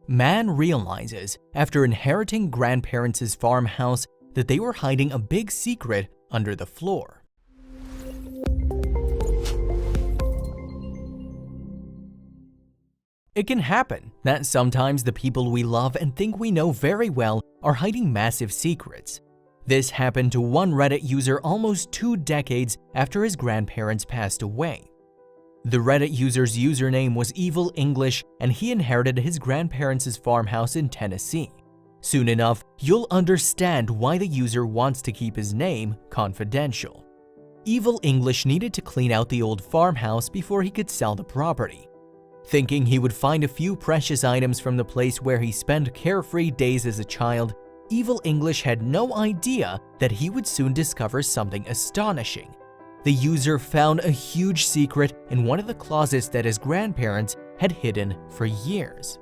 Man realizes after inheriting grandparents' farmhouse that they were hiding a big secret under the floor. It can happen that sometimes the people we love and think we know very well are hiding massive secrets. This happened to one Reddit user almost 2 decades after his grandparents passed away. The Reddit user's username was Evil English, and he inherited his grandparents' farmhouse in Tennessee. Soon enough, you'll understand why the user wants to keep his name confidential. Evil English needed to clean out the old farmhouse before he could sell the property. Thinking he would find a few precious items from the place where he spent carefree days as a child, Evil English had no idea that he would soon discover something astonishing. The user found a huge secret in one of the closets that his grandparents had hidden for years.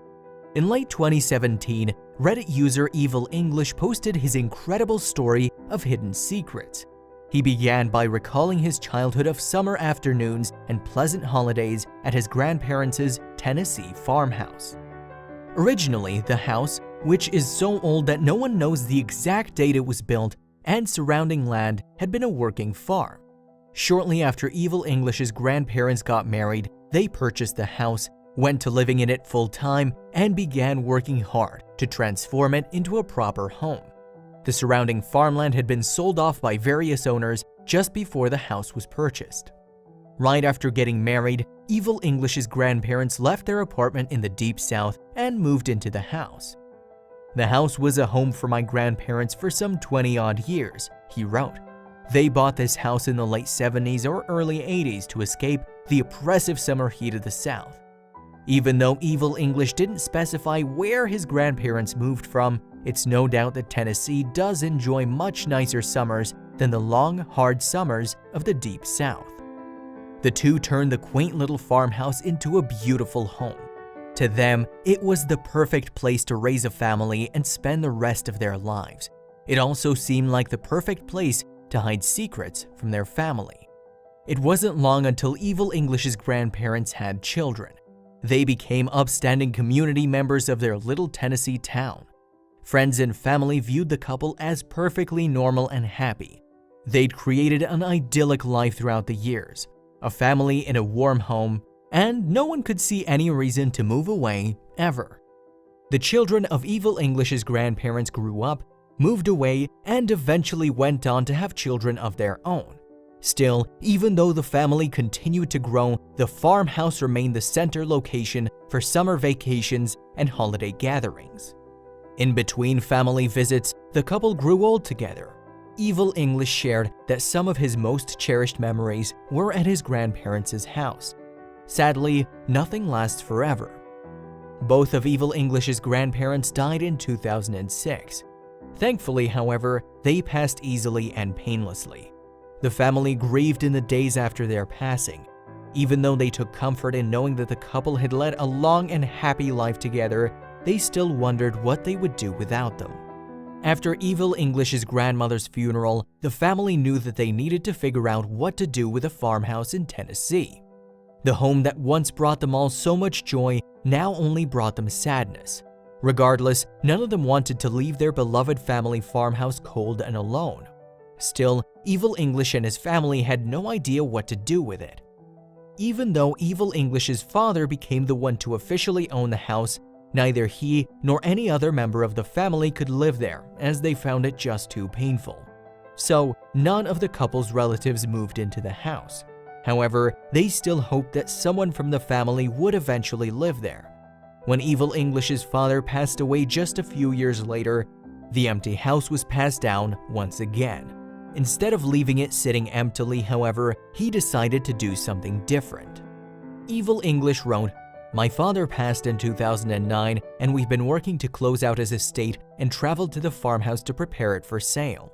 In late 2017, Reddit user Evil English posted his incredible story of hidden secrets. He began by recalling his childhood of summer afternoons and pleasant holidays at his grandparents' Tennessee farmhouse. Originally, the house, which is so old that no one knows the exact date it was built, and surrounding land, had been a working farm. Shortly after Evil English's grandparents got married, they purchased the house, went to living in it full-time, and began working hard to transform it into a proper home. The surrounding farmland had been sold off by various owners just before the house was purchased. Right after getting married, Evil English's grandparents left their apartment in the Deep South and moved into the house. "The house was a home for my grandparents for some 20-odd years," he wrote. "They bought this house in the late 70s or early 80s to escape the oppressive summer heat of the South." Even though Evil English didn't specify where his grandparents moved from, it's no doubt that Tennessee does enjoy much nicer summers than the long, hard summers of the Deep South. The two turned the quaint little farmhouse into a beautiful home. To them, it was the perfect place to raise a family and spend the rest of their lives. It also seemed like the perfect place to hide secrets from their family. It wasn't long until Evil English's grandparents had children. They became upstanding community members of their little Tennessee town. Friends and family viewed the couple as perfectly normal and happy. They'd created an idyllic life throughout the years, a family in a warm home, and no one could see any reason to move away ever. The children of Evil English's grandparents grew up, moved away, and eventually went on to have children of their own. Still, even though the family continued to grow, the farmhouse remained the center location for summer vacations and holiday gatherings. In between family visits, the couple grew old together. Evil English shared that some of his most cherished memories were at his grandparents' house. Sadly, nothing lasts forever. Both of Evil English's grandparents died in 2006. Thankfully, however, they passed easily and painlessly. The family grieved in the days after their passing. Even though they took comfort in knowing that the couple had led a long and happy life together, they still wondered what they would do without them. After Evil English's grandmother's funeral, the family knew that they needed to figure out what to do with a farmhouse in Tennessee. The home that once brought them all so much joy now only brought them sadness. Regardless, none of them wanted to leave their beloved family farmhouse cold and alone. Still, Evil English and his family had no idea what to do with it. Even though Evil English's father became the one to officially own the house, neither he nor any other member of the family could live there, as they found it just too painful. So, none of the couple's relatives moved into the house. However, they still hoped that someone from the family would eventually live there. When Evil English's father passed away just a few years later, the empty house was passed down once again. Instead of leaving it sitting emptily, however, he decided to do something different. Evil English wrote, "My father passed in 2009, and we've been working to close out his estate and traveled to the farmhouse to prepare it for sale.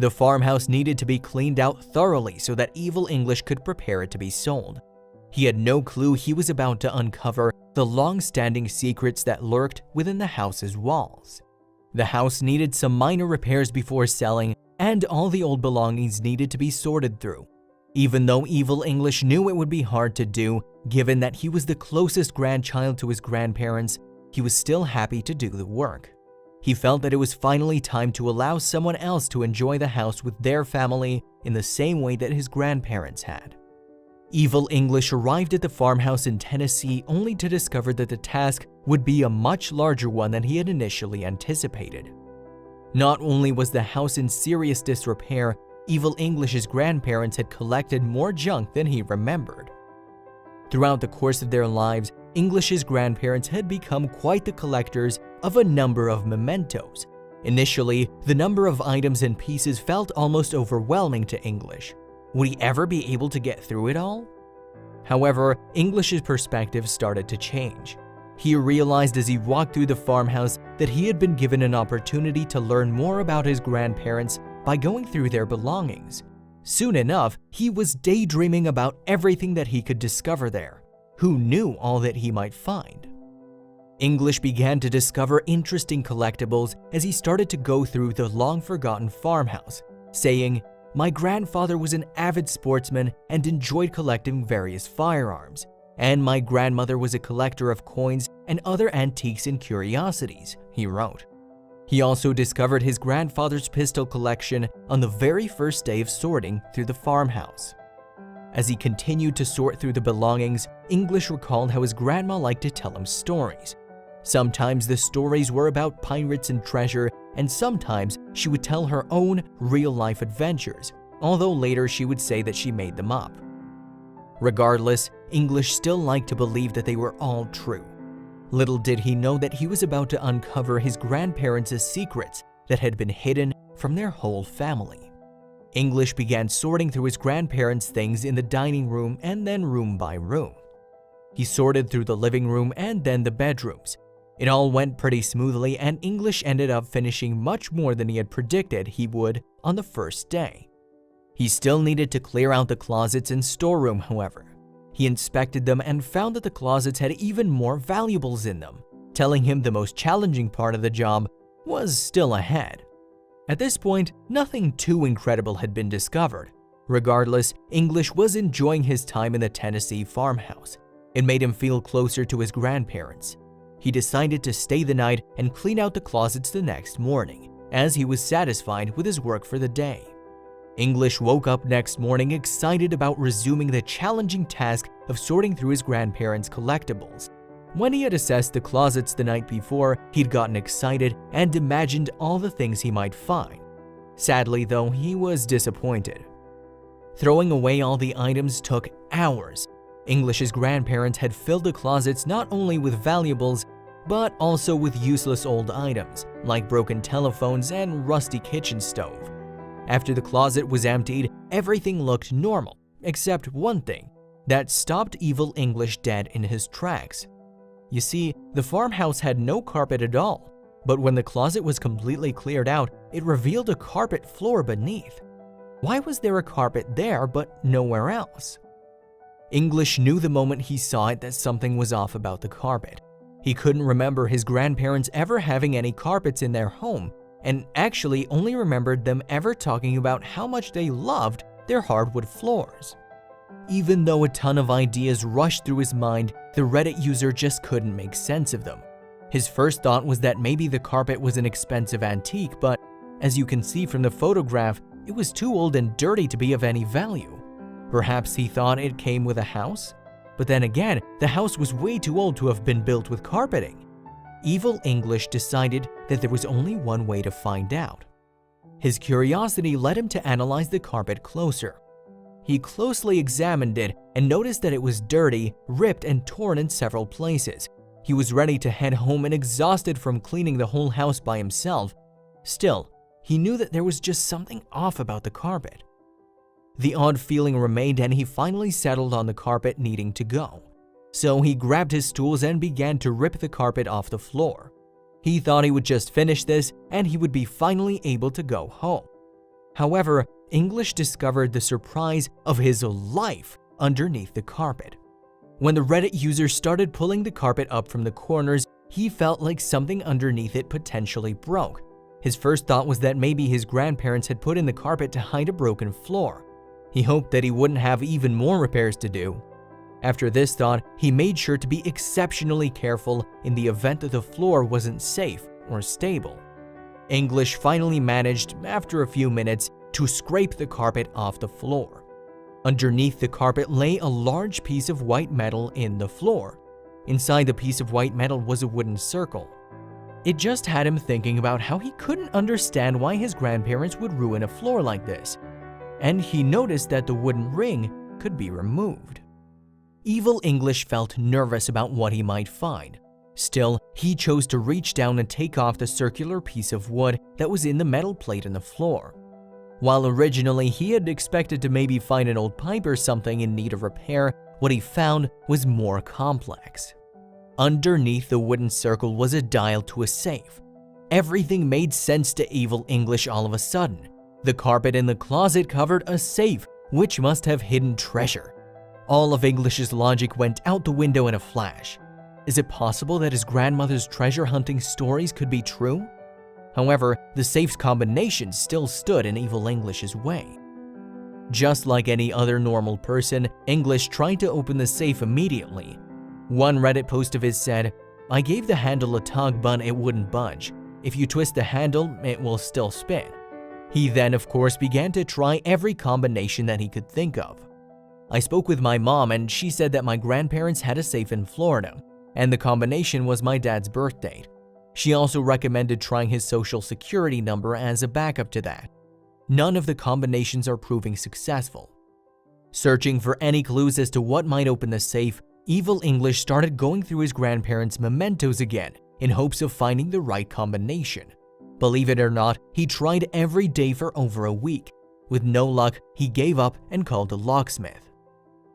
The farmhouse needed to be cleaned out thoroughly so that Evil English could prepare it to be sold. He had no clue he was about to uncover the long-standing secrets that lurked within the house's walls. The house needed some minor repairs before selling, and all the old belongings needed to be sorted through. Even though Evil English knew it would be hard to do, given that he was the closest grandchild to his grandparents, he was still happy to do the work. He felt that it was finally time to allow someone else to enjoy the house with their family in the same way that his grandparents had. Evil English arrived at the farmhouse in Tennessee only to discover that the task would be a much larger one than he had initially anticipated. Not only was the house in serious disrepair, Evil English's grandparents had collected more junk than he remembered. Throughout the course of their lives, English's grandparents had become quite the collectors of a number of mementos. Initially, the number of items and pieces felt almost overwhelming to English. Would he ever be able to get through it all? However, English's perspective started to change. He realized as he walked through the farmhouse that he had been given an opportunity to learn more about his grandparents by going through their belongings. Soon enough, he was daydreaming about everything that he could discover there. Who knew all that he might find? English began to discover interesting collectibles as he started to go through the long-forgotten farmhouse, saying, "My grandfather was an avid sportsman and enjoyed collecting various firearms, and my grandmother was a collector of coins and other antiques and curiosities," he wrote. He also discovered his grandfather's pistol collection on the very first day of sorting through the farmhouse. As he continued to sort through the belongings, English recalled how his grandma liked to tell him stories. Sometimes the stories were about pirates and treasure, and sometimes she would tell her own real-life adventures, although later she would say that she made them up. Regardless, English still liked to believe that they were all true. Little did he know that he was about to uncover his grandparents' secrets that had been hidden from their whole family. English began sorting through his grandparents' things in the dining room and then room by room. He sorted through the living room and then the bedrooms. It all went pretty smoothly, and English ended up finishing much more than he had predicted he would on the first day. He still needed to clear out the closets and storeroom, however. He inspected them and found that the closets had even more valuables in them, telling him the most challenging part of the job was still ahead. At this point, nothing too incredible had been discovered. Regardless, English was enjoying his time in the Tennessee farmhouse. It made him feel closer to his grandparents. He decided to stay the night and clean out the closets the next morning, as he was satisfied with his work for the day. English woke up next morning excited about resuming the challenging task of sorting through his grandparents' collectibles. When he had assessed the closets the night before, he'd gotten excited and imagined all the things he might find. Sadly, though, he was disappointed. Throwing away all the items took hours. English's grandparents had filled the closets not only with valuables, but also with useless old items like broken telephones and rusty kitchen stove. After the closet was emptied, everything looked normal, except one thing that stopped Evil English dead in his tracks. You see, the farmhouse had no carpet at all, but when the closet was completely cleared out, it revealed a carpet floor beneath. Why was there a carpet there but nowhere else? English knew the moment he saw it that something was off about the carpet. He couldn't remember his grandparents ever having any carpets in their home, and actually only remembered them ever talking about how much they loved their hardwood floors. Even though a ton of ideas rushed through his mind, the Reddit user just couldn't make sense of them. His first thought was that maybe the carpet was an expensive antique, but as you can see from the photograph, it was too old and dirty to be of any value. Perhaps he thought it came with a house? But then again, the house was way too old to have been built with carpeting. Evil English decided that there was only one way to find out. His curiosity led him to analyze the carpet closer. He closely examined it and noticed that it was dirty, ripped, and torn in several places. He was ready to head home and exhausted from cleaning the whole house by himself. Still, he knew that there was just something off about the carpet. The odd feeling remained, and he finally settled on the carpet needing to go. So he grabbed his tools and began to rip the carpet off the floor. He thought he would just finish this and he would be finally able to go home. However, English discovered the surprise of his life underneath the carpet. When the Reddit user started pulling the carpet up from the corners, he felt like something underneath it potentially broke. His first thought was that maybe his grandparents had put in the carpet to hide a broken floor. He hoped that he wouldn't have even more repairs to do. After this thought, he made sure to be exceptionally careful in the event that the floor wasn't safe or stable. English finally managed, after a few minutes, to scrape the carpet off the floor. Underneath the carpet lay a large piece of white metal in the floor. Inside the piece of white metal was a wooden circle. It just had him thinking about how he couldn't understand why his grandparents would ruin a floor like this. And he noticed that the wooden ring could be removed. Evil English felt nervous about what he might find. Still, he chose to reach down and take off the circular piece of wood that was in the metal plate in the floor. While originally he had expected to maybe find an old pipe or something in need of repair, what he found was more complex. Underneath the wooden circle was a dial to a safe. Everything made sense to Evil English all of a sudden. The carpet in the closet covered a safe, which must have hidden treasure. All of English's logic went out the window in a flash. Is it possible that his grandmother's treasure hunting stories could be true? However, the safe's combination still stood in Evil English's way. Just like any other normal person, English tried to open the safe immediately. One Reddit post of his said, "I gave the handle a tug but it wouldn't budge. If you twist the handle, it will still spin." He then, of course, began to try every combination that he could think of. I spoke with my mom and she said that my grandparents had a safe in Florida, and the combination was my dad's birth date. She also recommended trying his social security number as a backup to that. None of the combinations are proving successful. Searching for any clues as to what might open the safe, Evil English started going through his grandparents' mementos again in hopes of finding the right combination. Believe it or not, he tried every day for over a week. With no luck, he gave up and called a locksmith.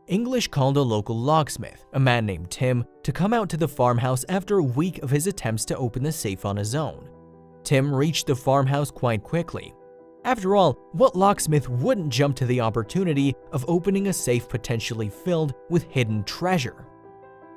English called a local locksmith, a man named Tim, to come out to the farmhouse after a week of his attempts to open the safe on his own. Tim reached the farmhouse quite quickly. After all, what locksmith wouldn't jump to the opportunity of opening a safe potentially filled with hidden treasure?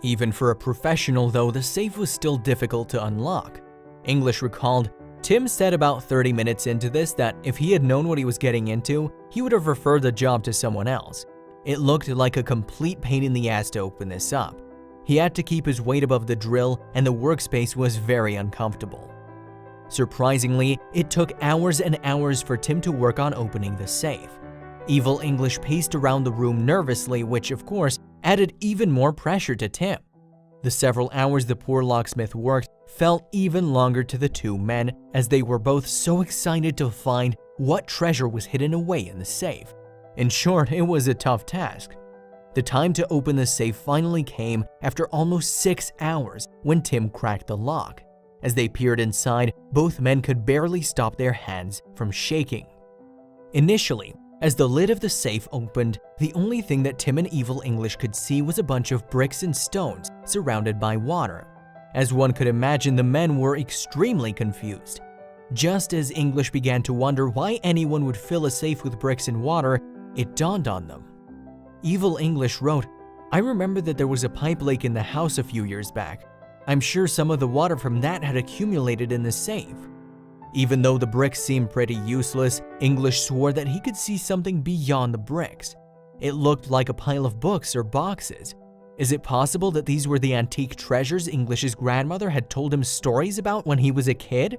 Even for a professional though, the safe was still difficult to unlock. English recalled, Tim said about 30 minutes into this that if he had known what he was getting into, he would have referred the job to someone else. It looked like a complete pain in the ass to open this up. He had to keep his weight above the drill and the workspace was very uncomfortable. Surprisingly, it took hours and hours for Tim to work on opening the safe. Evil English paced around the room nervously, which of course added even more pressure to Tim. The several hours the poor locksmith worked felt even longer to the two men as they were both so excited to find what treasure was hidden away in the safe. In short, it was a tough task. The time to open the safe finally came after almost 6 hours when Tim cracked the lock. As they peered inside, both men could barely stop their hands from shaking. Initially, as the lid of the safe opened, the only thing that Tim and Evil English could see was a bunch of bricks and stones surrounded by water. As one could imagine, the men were extremely confused. Just as English began to wonder why anyone would fill a safe with bricks and water, it dawned on them. Evil English wrote, "I remember that there was a pipe leak in the house a few years back. I'm sure some of the water from that had accumulated in the safe." Even though the bricks seemed pretty useless, English swore that he could see something beyond the bricks. It looked like a pile of books or boxes. Is it possible that these were the antique treasures English's grandmother had told him stories about when he was a kid?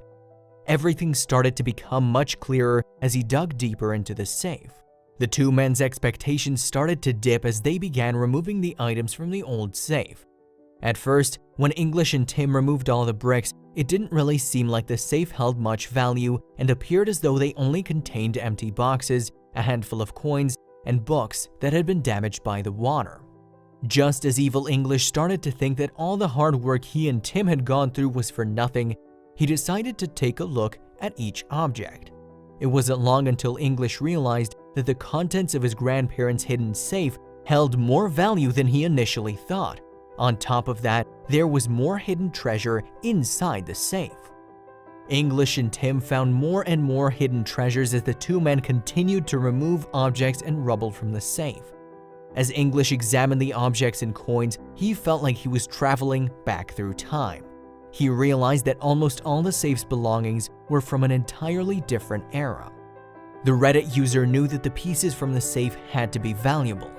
Everything started to become much clearer as he dug deeper into the safe. The two men's expectations started to dip as they began removing the items from the old safe. At first, when English and Tim removed all the bricks, it didn't really seem like the safe held much value and appeared as though they only contained empty boxes, a handful of coins, and books that had been damaged by the water. Just as Evil English started to think that all the hard work he and Tim had gone through was for nothing, he decided to take a look at each object. It wasn't long until English realized that the contents of his grandparents' hidden safe held more value than he initially thought. On top of that, there was more hidden treasure inside the safe. English and Tim found more and more hidden treasures as the two men continued to remove objects and rubble from the safe. As English examined the objects and coins, he felt like he was traveling back through time. He realized that almost all the safe's belongings were from an entirely different era. The Reddit user knew that the pieces from the safe had to be valuable.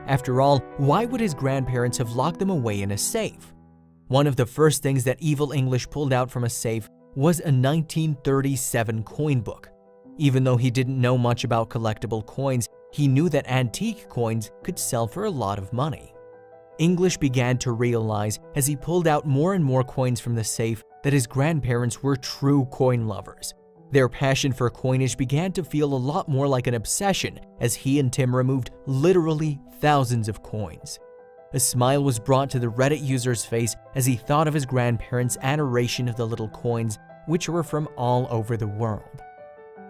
After all, why would his grandparents have locked them away in a safe? One of the first things that Evil English pulled out from a safe was a 1937 coin book. Even though he didn't know much about collectible coins, he knew that antique coins could sell for a lot of money. English began to realize as he pulled out more and more coins from the safe that his grandparents were true coin lovers. Their passion for coinage began to feel a lot more like an obsession as he and Tim removed literally thousands of coins. A smile was brought to the Reddit user's face as he thought of his grandparents' adoration of the little coins, which were from all over the world.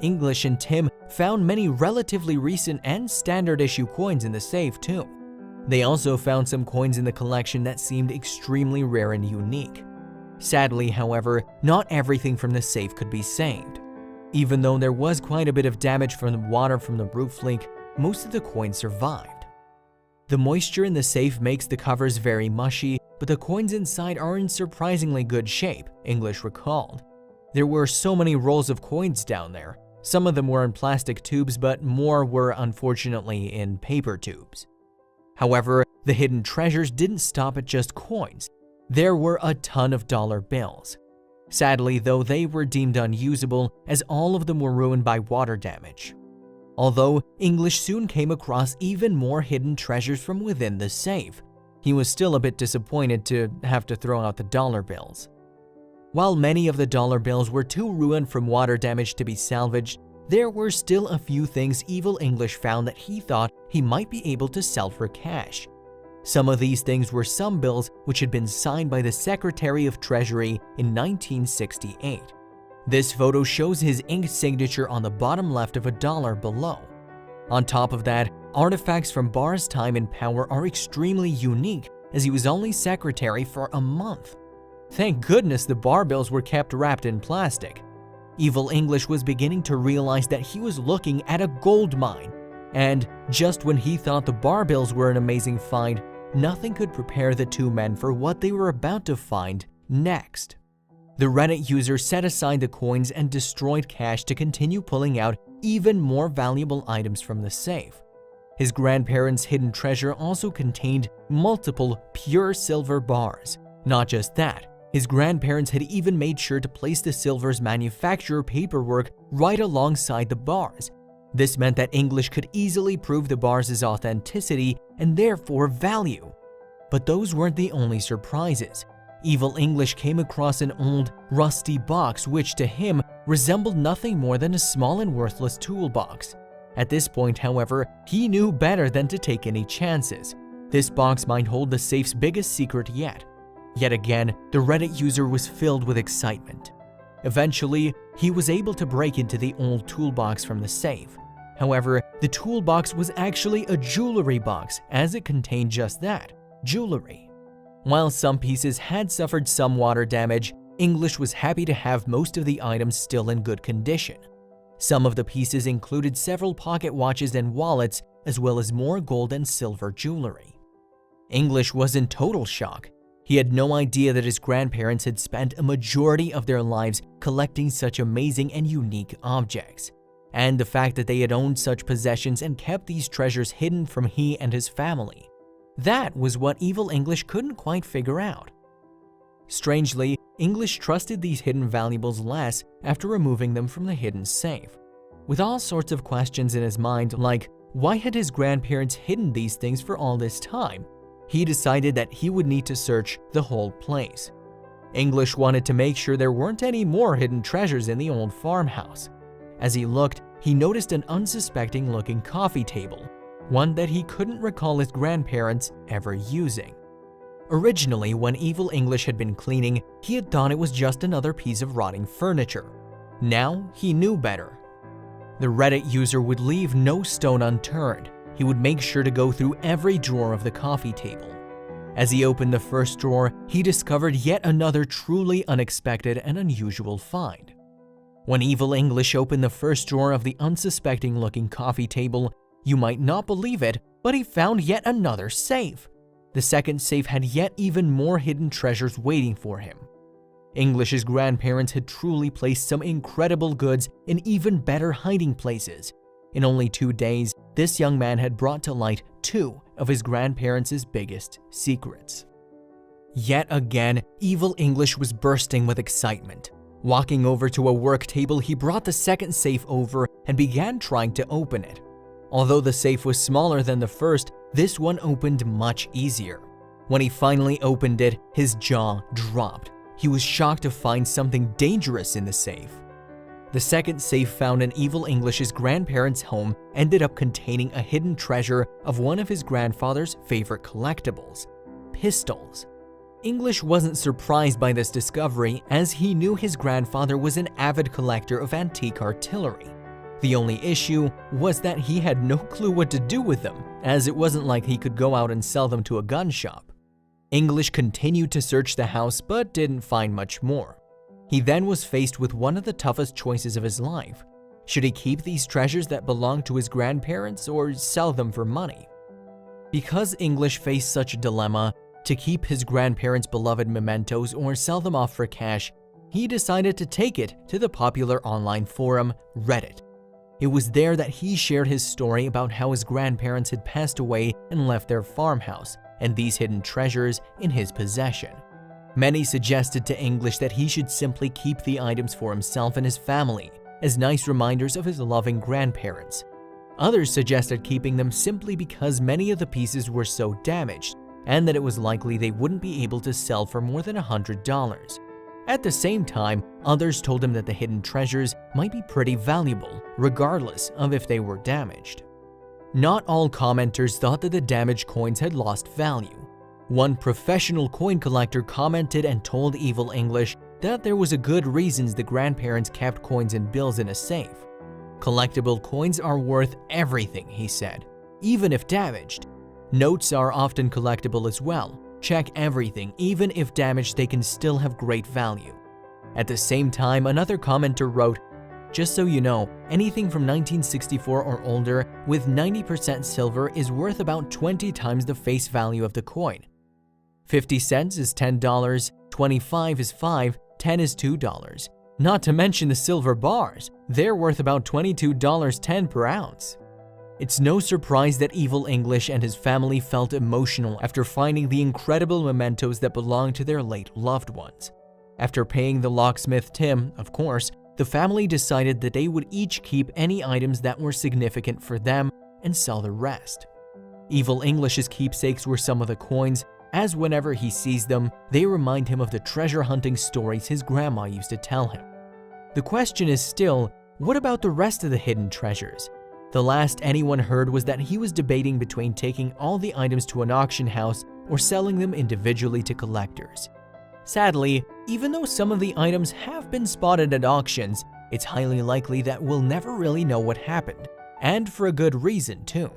English and Tim found many relatively recent and standard issue coins in the safe too. They also found some coins in the collection that seemed extremely rare and unique. Sadly, however, not everything from the safe could be saved. Even though there was quite a bit of damage from the water from the roof leak, most of the coins survived. The moisture in the safe makes the covers very mushy, but the coins inside are in surprisingly good shape, English recalled. There were so many rolls of coins down there. Some of them were in plastic tubes, but more were unfortunately in paper tubes. However, the hidden treasures didn't stop at just coins. There were a ton of dollar bills. Sadly, though, they were deemed unusable as all of them were ruined by water damage. Although English soon came across even more hidden treasures from within the safe, he was still a bit disappointed to have to throw out the dollar bills. While many of the dollar bills were too ruined from water damage to be salvaged, there were still a few things Evil English found that he thought he might be able to sell for cash. Some of these things were some bills which had been signed by the Secretary of Treasury in 1968. This photo shows his ink signature on the bottom left of a dollar below. On top of that, artifacts from Barr's time in power are extremely unique as he was only secretary for a month. Thank goodness the Barr bills were kept wrapped in plastic. Evil English was beginning to realize that he was looking at a gold mine, and just when he thought the Barr bills were an amazing find, nothing could prepare the two men for what they were about to find next. The Reddit user set aside the coins and destroyed cash to continue pulling out even more valuable items from the safe. His grandparents' hidden treasure also contained multiple pure silver bars. Not just that, his grandparents had even made sure to place the silver's manufacturer paperwork right alongside the bars. This meant that English could easily prove the bars' authenticity and therefore value. But those weren't the only surprises. Evil English came across an old, rusty box which to him resembled nothing more than a small and worthless toolbox. At this point, however, he knew better than to take any chances. This box might hold the safe's biggest secret yet. Yet again, the Reddit user was filled with excitement. Eventually, he was able to break into the old toolbox from the safe. However, the toolbox was actually a jewelry box, as it contained just that, jewelry. While some pieces had suffered some water damage, English was happy to have most of the items still in good condition. Some of the pieces included several pocket watches and wallets, as well as more gold and silver jewelry. English was in total shock. He had no idea that his grandparents had spent a majority of their lives collecting such amazing and unique objects. And the fact that they had owned such possessions and kept these treasures hidden from he and his family. That was what Evil English couldn't quite figure out. Strangely, English trusted these hidden valuables less after removing them from the hidden safe. With all sorts of questions in his mind, like why had his grandparents hidden these things for all this time, he decided that he would need to search the whole place. English wanted to make sure there weren't any more hidden treasures in the old farmhouse. As he looked, he noticed an unsuspecting looking coffee table, one that he couldn't recall his grandparents ever using. Originally, when Evil English had been cleaning, he had thought it was just another piece of rotting furniture. Now, he knew better. The Reddit user would leave no stone unturned. He would make sure to go through every drawer of the coffee table. As he opened the first drawer, he discovered yet another truly unexpected and unusual find. When Evil English opened the first drawer of the unsuspecting-looking coffee table, you might not believe it, but he found yet another safe. The second safe had yet even more hidden treasures waiting for him. English's grandparents had truly placed some incredible goods in even better hiding places. In only 2 days, this young man had brought to light two of his grandparents' biggest secrets. Yet again, Evil English was bursting with excitement. Walking over to a work table, he brought the second safe over and began trying to open it. Although the safe was smaller than the first, this one opened much easier. When he finally opened it, his jaw dropped. He was shocked to find something dangerous in the safe. The second safe found in Evil English's grandparents' home ended up containing a hidden treasure of one of his grandfather's favorite collectibles: pistols. English wasn't surprised by this discovery, as he knew his grandfather was an avid collector of antique artillery. The only issue was that he had no clue what to do with them, as it wasn't like he could go out and sell them to a gun shop. English continued to search the house but didn't find much more. He then was faced with one of the toughest choices of his life. Should he keep these treasures that belonged to his grandparents or sell them for money? Because English faced such a dilemma, to keep his grandparents' beloved mementos or sell them off for cash, he decided to take it to the popular online forum Reddit. It was there that he shared his story about how his grandparents had passed away and left their farmhouse and these hidden treasures in his possession. Many suggested to English that he should simply keep the items for himself and his family, as nice reminders of his loving grandparents. Others suggested keeping them simply because many of the pieces were so damaged, and that it was likely they wouldn't be able to sell for more than $100. At the same time, others told him that the hidden treasures might be pretty valuable, regardless of if they were damaged. Not all commenters thought that the damaged coins had lost value. One professional coin collector commented and told Evil English that there was a good reasons the grandparents kept coins and bills in a safe. Collectible coins are worth everything, he said, even if damaged. Notes are often collectible as well. Check everything, even if damaged, they can still have great value. At the same time, another commenter wrote, "Just so you know, anything from 1964 or older with 90% silver is worth about 20 times the face value of the coin. 50 cents is $10, 25 is $5, 10 is $2. Not to mention the silver bars, they're worth about $22.10 per ounce." It's no surprise that Evil English and his family felt emotional after finding the incredible mementos that belonged to their late loved ones. After paying the locksmith Tim, of course, the family decided that they would each keep any items that were significant for them and sell the rest. Evil English's keepsakes were some of the coins, as whenever he sees them, they remind him of the treasure hunting stories his grandma used to tell him. The question is still, what about the rest of the hidden treasures? The last anyone heard was that he was debating between taking all the items to an auction house or selling them individually to collectors. Sadly, even though some of the items have been spotted at auctions, it's highly likely that we'll never really know what happened, and for a good reason too.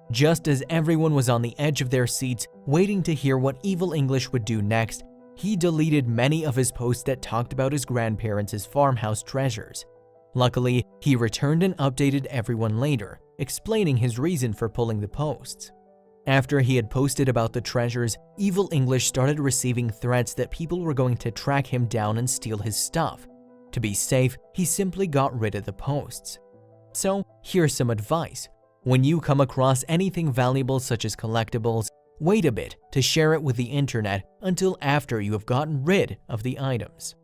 Just as everyone was on the edge of their seats waiting to hear what Evil English would do next, he deleted many of his posts that talked about his grandparents' farmhouse treasures. Luckily, he returned and updated everyone later, explaining his reason for pulling the posts. After he had posted about the treasures, Evil English started receiving threats that people were going to track him down and steal his stuff. To be safe, he simply got rid of the posts. So, here's some advice. When you come across anything valuable such as collectibles, wait a bit to share it with the internet until after you have gotten rid of the items.